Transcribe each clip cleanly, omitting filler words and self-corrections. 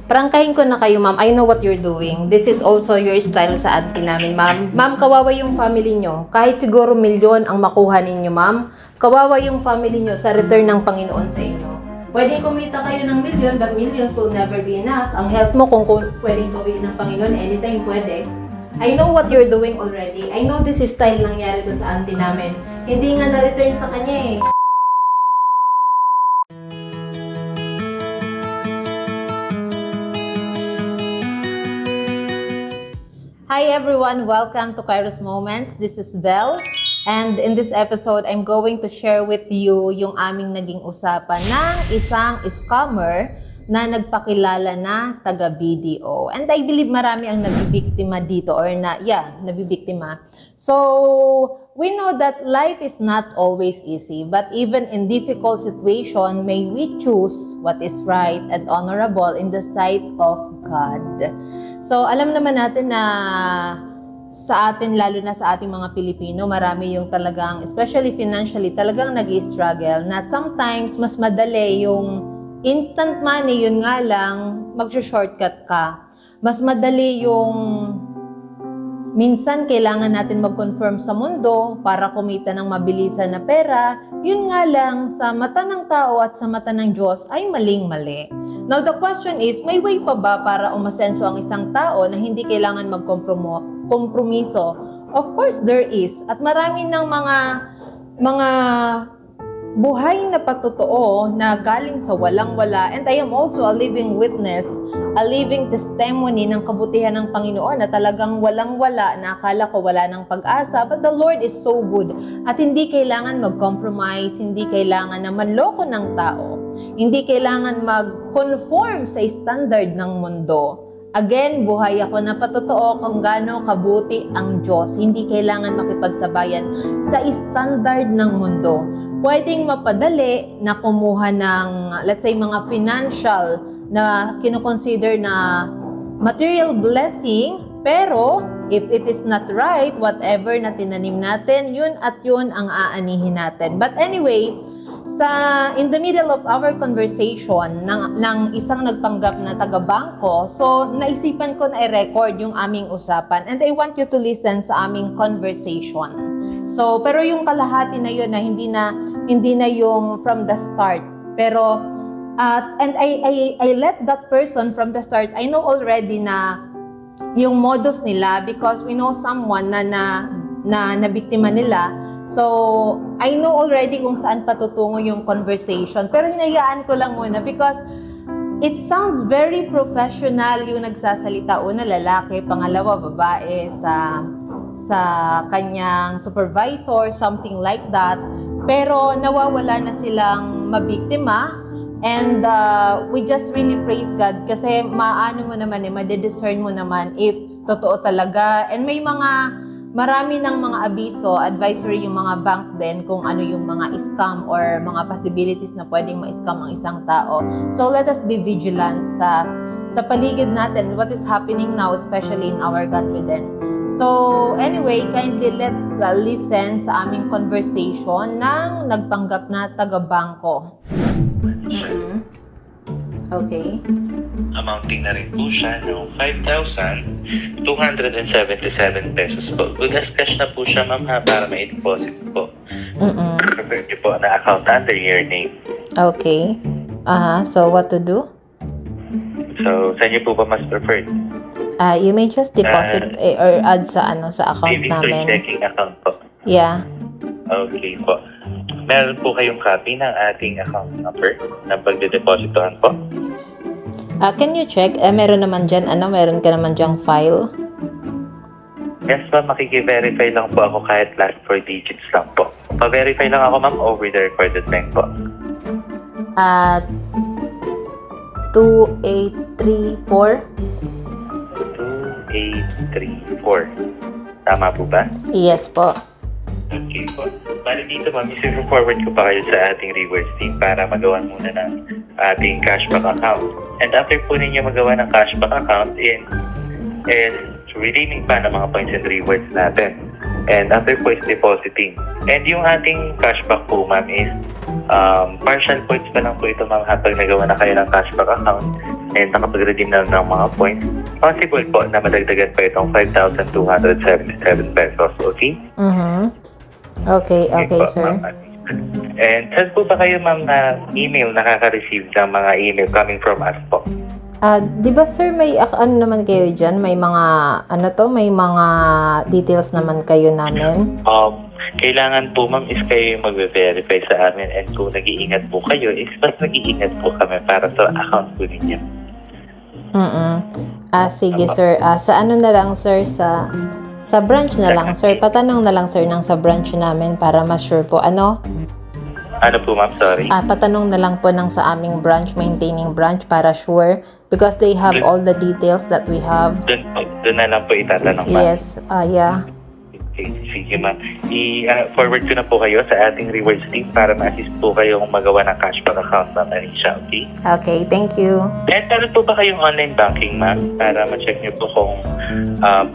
Prangkahin ko na kayo, ma'am. I know what you're doing. This is also your style sa auntie namin, ma'am. Ma'am, kawawa yung family nyo. Kahit siguro milyon ang makuha ninyo, ma'am. Kawawa yung family nyo sa return ng Panginoon sa inyo. Pwedeng kumita kayo ng milyon, but millions will never be enough. Ang help mo kung pwedeng gawin ng Panginoon, anytime pwede. I know what you're doing already. I know this is style nangyari to sa auntie namin. Hindi nga na-return sa kanya eh. Hi everyone! Welcome to Kairos Moments. This is Belle. And in this episode, I'm going to share with you yung aming naging usapan ng isang scammer na nagpakilala na taga-BDO. And I believe marami ang nabibiktima dito or nabibiktima. So, we know that life is not always easy, but even in difficult situation, may we choose what is right and honorable in the sight of God. So, alam naman natin na sa atin, lalo na sa ating mga Pilipino, marami yung talagang, especially financially, talagang nag-i-struggle na sometimes mas madali yung instant money, yun nga lang, mag-shortcut ka. Mas madali yung minsan kailangan natin mag-confirm sa mundo para kumita ng mabilisan na pera. Yun nga lang, sa mata ng tao at sa mata ng Diyos ay maling-mali. Now, the question is, may way pa ba para umasenso ang isang tao na hindi kailangan magkompromiso? Of course, there is. At marami ng mga buhay na patotoo na galing sa walang-wala. And I am also a living witness, a living testimony ng kabutihan ng Panginoon na talagang walang-wala, na akala ko wala ng pag-asa. But the Lord is so good. At hindi kailangan mag-compromise, hindi kailangan na manloko ng tao. Hindi kailangan mag-conform sa standard ng mundo. Again, buhay ako na patotoo kung gaano kabuti ang Diyos. Hindi kailangan makipagsabayan sa standard ng mundo. Pwedeng mapadali na kumuha ng, let's say, mga financial na kinoconsider na material blessing, pero if it is not right, whatever na tinanim natin, yun at yun ang aanihin natin. But anyway, in the middle of our conversation ng isang nagpanggap na taga-bangko, so naisipan ko na i-record yung aming usapan and I want you to listen sa aming conversation. So, pero yung kalahati na yun na hindi na yung from the start. Pero and I let that person from the start. I know already na yung modus nila because we know someone na nabiktima nila. So, I know already kung saan patutungo yung conversation. Pero hinayaan ko lang muna because it sounds very professional yung nagsasalita. Una, lalaki. Pangalawa, babae sa kanyang supervisor, something like that. Pero nawawala na silang mabiktima. And we just really praise God kasi maano mo naman, madidiscern mo naman if totoo talaga. And may marami ng mga abiso, advisory yung mga bank din kung ano yung mga scam or mga possibilities na pwedeng ma-scam ang isang tao. So let us be vigilant sa paligid natin, what is happening now, especially in our country din. So anyway, kindly let's listen sa aming conversation ng nagpanggap na taga-bangko. Okay. Amounting na rin po siya ng 5,277 pesos po. Good as cash na po siya, ma'am, ha, para may deposit po. Prepare niyo po na account under your name. Okay. So what to do? So, saan niyo po ba mas preferred? You may just deposit or add sa account namin. Checking account po. Yeah. Okay po. Meron po kayong copy ng ating account number na pagde-depositohan po? Can you check? Meron naman dyan, meron ka naman dyang file? Yes, ma'am. Makiki-verify lang po ako kahit last 4 digits lang po. Pa-verify lang ako, ma'am, over the recorded line po. 2834. Tama po ba? Yes po. Okay po. Bali dito, ma'am, isi-forward ko pa kayo sa ating rewards team para magawan muna ng ating cashback account. And after po ninyo magawa ng cashback account, redeeming pa ng mga points and rewards natin. And after po is depositing. And yung ating cashback po, ma'am, is partial points pa lang po ito, ma'am, habang nagawa na kayo ng cashback account and nakapag-redeem na ng mga points. Possible po na madagdagan pa itong 5,277 pesos. Okay? Okay, po, sir. Ma'am. And saan po ba kayo, ma'am, na email nakaka-receive ng mga email coming from us po? Di ba sir, may ano naman kayo dyan? May mga, may mga details naman kayo namin? Kailangan po, ma'am, is kayo mag-verify sa amin, and kung nag-iingat po kayo, is mas nag-iingat po kami para sa account po ninyo. Sige sir. Sa ano na lang sir, sa branch na lang sir. Patanong na lang sir ng sa branch namin para ma-sure po. Ano? Ano po, ma'am? Sorry. Patanong na lang po ng sa aming branch, maintaining branch, para sure. Because they have all the details that we have. Doon na lang po itatanong, ma'am. Yes, yeah. Okay, sige, ma'am. I-forward ko na po kayo sa ating rewards team para ma-assist po kayong magawa ng cashback account, ma'am, Anisha, okay? Okay, thank you. And meron po ba kayong online banking, ma'am, para ma-check niyo po kung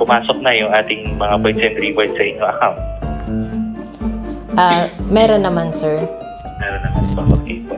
pumasok na yung ating mga points and rewards sa inyong account? Meron naman, sir. Meron naman po, okay po.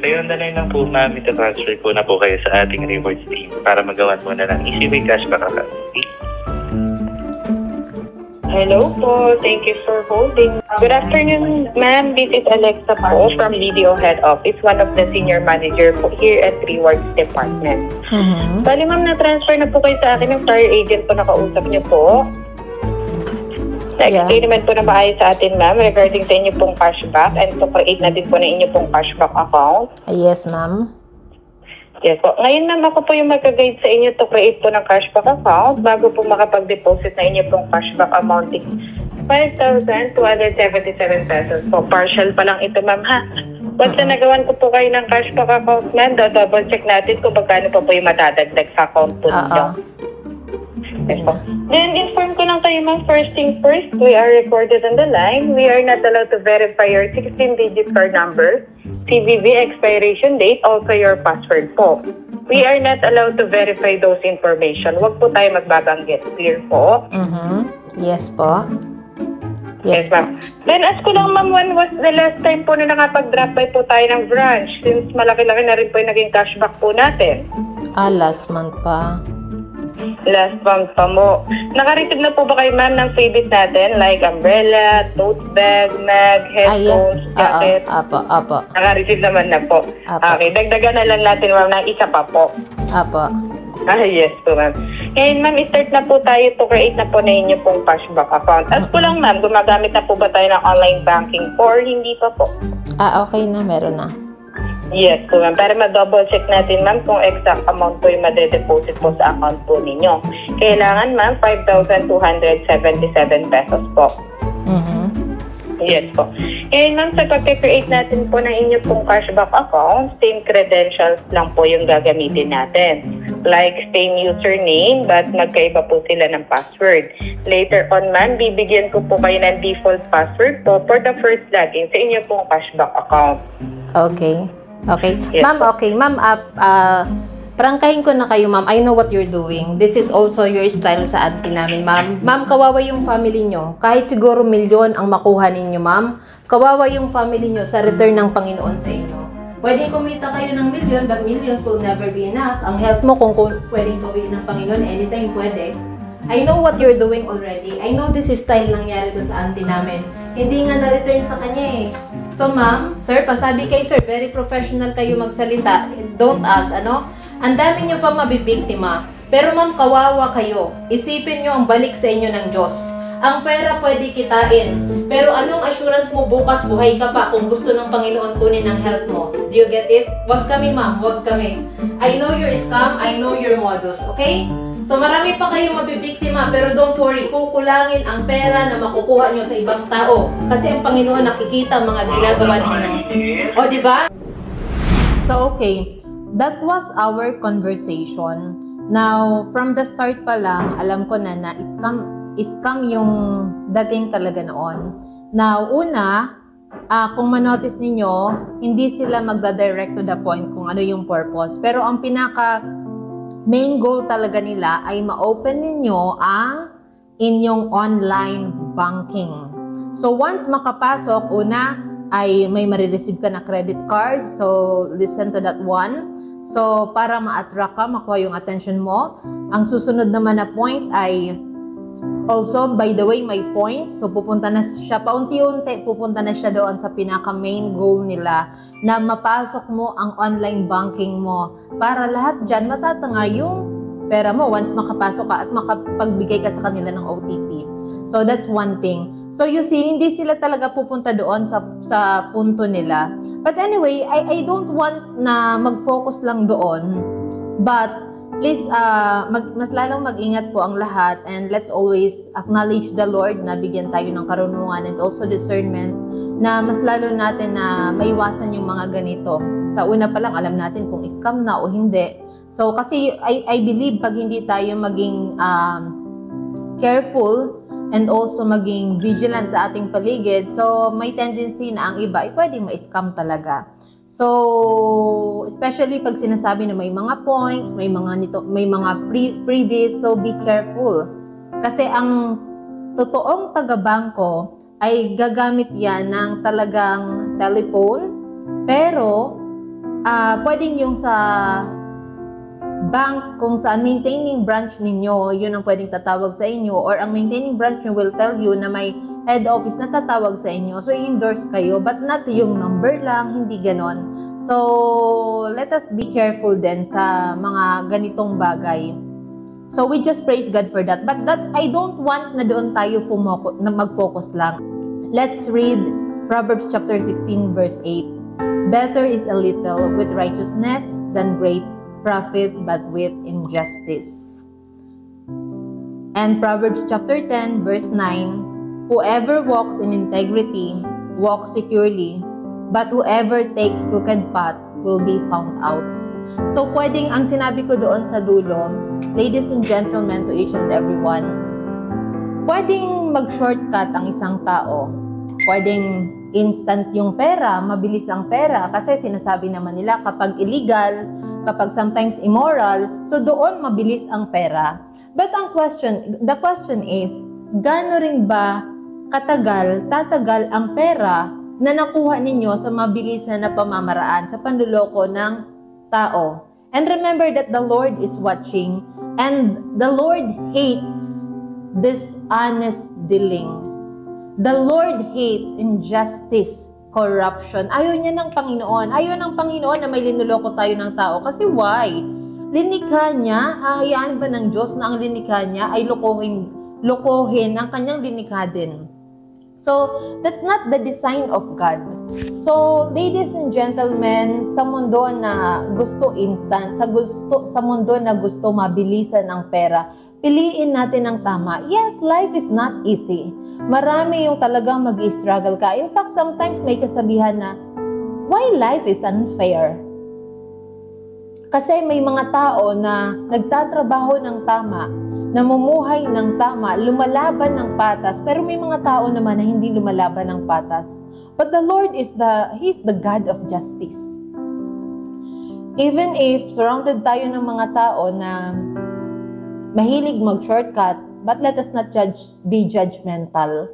So yun na lang po, ma'am, ita-transfer ko na po kayo sa ating rewards team para magawan mo na ng EasyWay cashback account, okay? Hello po. Thank you for holding. Good afternoon, ma'am. This is Alexa po from BDO Head Office, one of the senior manager po here at Rewards Department. Bali, ma'am, na-transfer na po kayo sa akin ng prior agent po na kausap niyo po. Na-explain naman po na maayos sa atin, ma'am, regarding sa inyo pong cashback, and to create na din po na inyo pong cashback account. Yes, ma'am. Yes po. Ngayon, ma'am, ako po yung mag-guide sa inyo to create po ng cashback account bago po makapag-deposit na inyo pong cashback amounting 5,277 pesos po. Partial pa lang ito, ma'am, ha? Once na nagawan ko po kayo ng cashback account, ma'am, double check natin kung magkano po yung matadagdag sa account po ninyo. Yes po. Then, inform ko lang kayo, ma'am, first thing first, we are recorded on the line. We are not allowed to verify your 16-digit card number, CVV expiration date, also your password po. We are not allowed to verify those information. Huwag po tayo magbabanggit. Clear po? Yes po. Yes, ma'am. Then, ask ko lang, ma'am, when was the last time po na nakapag-drop by po tayo ng branch? Since malaki-laki na rin po yung naging cashback po natin. Last month pa. Last month pa mo. Naka-receive na po ba kayo, ma'am, ng freebies natin? Like umbrella, tote bag, mag, headphones, jacket? Apo. Naka-receive naman na po. Apo. Okay, dagdagan na lang natin, ma'am, ng isa pa po. Apo. Yes po, ma'am. Ngayon, ma'am, start na po tayo to create na po na inyo pong cashback account. Ask ko lang, ma'am, gumagamit na po ba tayo ng online banking or hindi pa po? Okay na, meron na. Yes po, ma'am. Para ma-double check natin, ma'am, kung exact amount po yung made-deposit po sa account po ninyo. Kailangan, ma'am, 5,277 pesos po. Yes po. Ngayon, ma'am, sa pag-create natin po ng inyo pong cashback account, same credentials lang po yung gagamitin natin. Like same username, but magkaiba po sila ng password. Later on, ma'am, bibigyan ko po kayo ng default password po for the first login sa inyo pong cashback account. Okay. Yes, Ma'am, okay. Ma'am, prangkahin ko na kayo, ma'am. I know what you're doing. This is also your style sa auntie namin, ma'am. Ma'am, kawawa yung family nyo. Kahit siguro milyon ang makuha ninyo, ma'am. Kawawa yung family nyo sa return ng Panginoon sa inyo. Pwedeng kumita kayo ng milyon, but millions will never be enough. Ang health mo, kung pwedeng gawin ng Panginoon, anytime pwede. I know what you're doing already. I know this is style nangyari doon sa auntie namin. Hindi nga na-return sa kanya eh. So, ma'am, sir, pasabi kay sir, very professional kayo magsalita. Don't ask, ano? Ang dami nyo pa mabibiktima. Pero, ma'am, kawawa kayo. Isipin nyo ang balik sa inyo ng Diyos. Ang pera pwede kitain. Pero anong assurance mo bukas buhay ka pa kung gusto ng Panginoon kunin ang health mo? Do you get it? Wag kami, ma'am. Wag kami. I know your scam. I know your modus. Okay? So marami pa kayong mabibiktima, pero don't worry, kukulangin ang pera na makukuha nyo sa ibang tao. Kasi ang Panginoon nakikita ang mga ginagawa ninyo. O, di ba? So, okay. That was our conversation. Now, from the start pa lang, alam ko na scam yung dating talaga noon. Now, una, kung manotice ninyo, hindi sila magda-direct to the point kung ano yung purpose. Pero ang pinaka main goal talaga nila ay ma-open ninyo ang inyong online banking. So once makapasok, una ay may marireceive ka na credit card. So listen to that one. So para ma-attract ka, makuha yung attention mo. Ang susunod naman na point ay also, by the way, may point. So pupunta na siya paunti-unti, pupunta na siya doon sa pinaka-main goal nila na mapasok mo ang online banking mo para lahat dyan matatanga yung pera mo once makapasok ka at makapagbigay ka sa kanila ng OTP. So that's one thing. So you see, hindi sila talaga pupunta doon sa punto nila. But anyway, I don't want na mag-focus lang doon. But please, mas lalong mag-ingat po ang lahat, and let's always acknowledge the Lord na bigyan tayo ng karunungan and also discernment na mas lalo natin na maiwasan yung mga ganito. Sa una pa lang, alam natin kung scam na o hindi. So, kasi I believe pag hindi tayo maging careful and also maging vigilant sa ating paligid, so may tendency na ang iba ay pwedeng ma-scam talaga. So, especially pag sinasabi na may mga points, may mga freebies, so be careful. Kasi ang totoong taga-bangko ay gagamit yan ng talagang telephone, pero pwedeng yung sa bank, kung saan maintaining branch ninyo, yun ang pwedeng tatawag sa inyo, or ang maintaining branch nyo will tell you na may head office na tatawag sa inyo. So, i-endorse kayo, but not yung number lang, hindi ganon. So, let us be careful din sa mga ganitong bagay. So, we just praise God for that. But that, I don't want na doon tayo na mag-focus lang. Let's read Proverbs chapter 16, verse 8. Better is a little with righteousness than great profit, but with injustice. And Proverbs chapter 10, verse 9. Whoever walks in integrity walks securely, but whoever takes crooked path will be found out. So, pwedeng ang sinabi ko doon sa dulo, ladies and gentlemen, to each and everyone, pwedeng mag-shortcut ang isang tao. Pwedeng instant yung pera, mabilis ang pera, kasi sinasabi naman nila kapag illegal, kapag sometimes immoral, so doon mabilis ang pera. But the question is, gaano rin ba tatagal ang pera na nakuha ninyo sa mabilis na pamamaraan sa panluloko ng tao? And remember that the Lord is watching, and the Lord hates dishonest dealing. The Lord hates injustice, corruption. Ayaw niya ng Panginoon. Ayaw ng Panginoon na may linuloko tayo ng tao. Kasi why? Linikha niya, hahayaan ba ng Diyos na ang linikha niya ay lokohin ang kanyang linikha din? So, that's not the design of God. So, ladies and gentlemen, sa mundo na gusto instant, sa mundo na gusto mabilisan ang pera, piliin natin ang tama. Yes, life is not easy. Marami yung talagang mag-struggle ka. In fact, sometimes may kasabihan na, why life is unfair? Kasi may mga tao na nagtatrabaho ng tama, namumuhay ng tama, lumalaban ng patas, pero may mga tao naman na hindi lumalaban ng patas. But the Lord He's the God of justice. Even if surrounded tayo ng mga tao na mahilig mag-shortcut, but let us not be judgmental.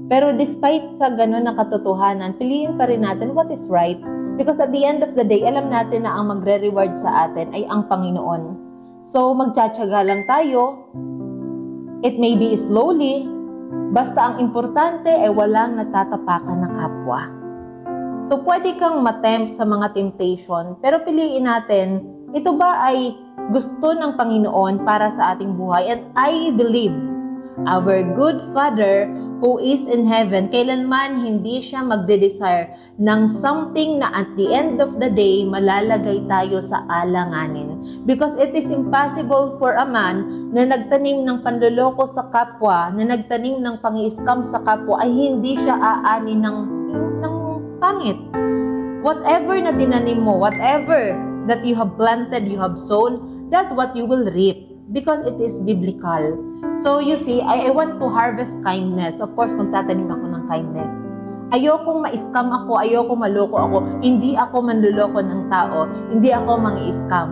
Pero despite sa ganun na katotohanan, piliin pa rin natin what is right. Because at the end of the day, alam natin na ang magre-reward sa atin ay ang Panginoon. So, magtsatsaga lang tayo. It may be slowly. Basta ang importante ay walang natatapakan na kapwa. So, pwede kang matempt sa mga temptation, pero piliin natin, ito ba ay gusto ng Panginoon para sa ating buhay? And I believe our good Father who is in heaven, kailanman hindi siya magde-desire ng something na at the end of the day, malalagay tayo sa alanganin. Because it is impossible for a man na nagtanim ng panloloko sa kapwa, na nagtanim ng pang-i-scam sa kapwa, ay hindi siya aani ng pangit. Whatever na tinanim mo, whatever that you have planted, you have sown, that's what you will reap. Because it is biblical. So you see, I want to harvest kindness. Of course, magtatanim ako ng kindness. Ayokong ma-scam ako, ayokong maloko ako. Hindi ako manluloko ng tao. Hindi ako mang-i-scam.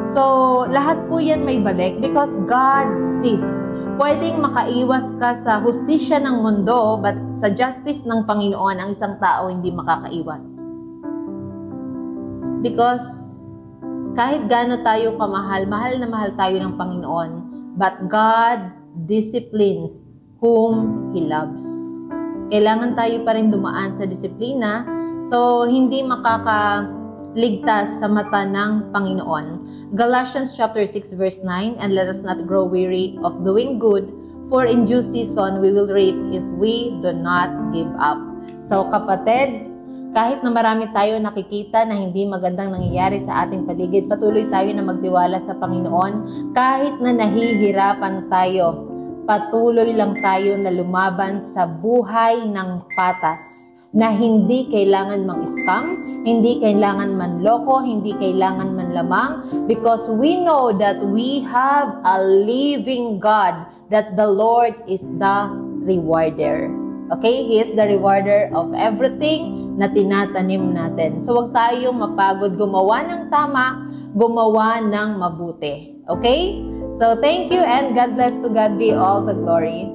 So, lahat po yan may balik because God sees pwedeng makaiwas ka sa hustisya ng mundo, but sa justice ng Panginoon, ang isang tao hindi makakaiwas. Because kahit gaano tayo kamahal, mahal na mahal tayo ng Panginoon, but God disciplines whom He loves. Kailangan tayo pa rin dumaan sa disiplina, so hindi makakaligtas sa mata ng Panginoon. Galatians chapter 6 verse 9, and let us not grow weary of doing good, for in due season we will reap if we do not give up. So kapatid, kahit na marami tayo nakikita na hindi magandang nangyayari sa ating paligid, patuloy tayo na magtiwala sa Panginoon. Kahit na nahihirapan tayo, patuloy lang tayo na lumaban sa buhay ng patas, na hindi kailangan mang-scam, hindi kailangan manloko, hindi kailangan manlamang, because we know that we have a living God, that the Lord is the rewarder. Okay? He is the rewarder of everything na tinatanim natin. So, wag tayong mapagod gumawa ng tama, gumawa ng mabuti. Okay? So, thank you, and God bless. To God be all the glory.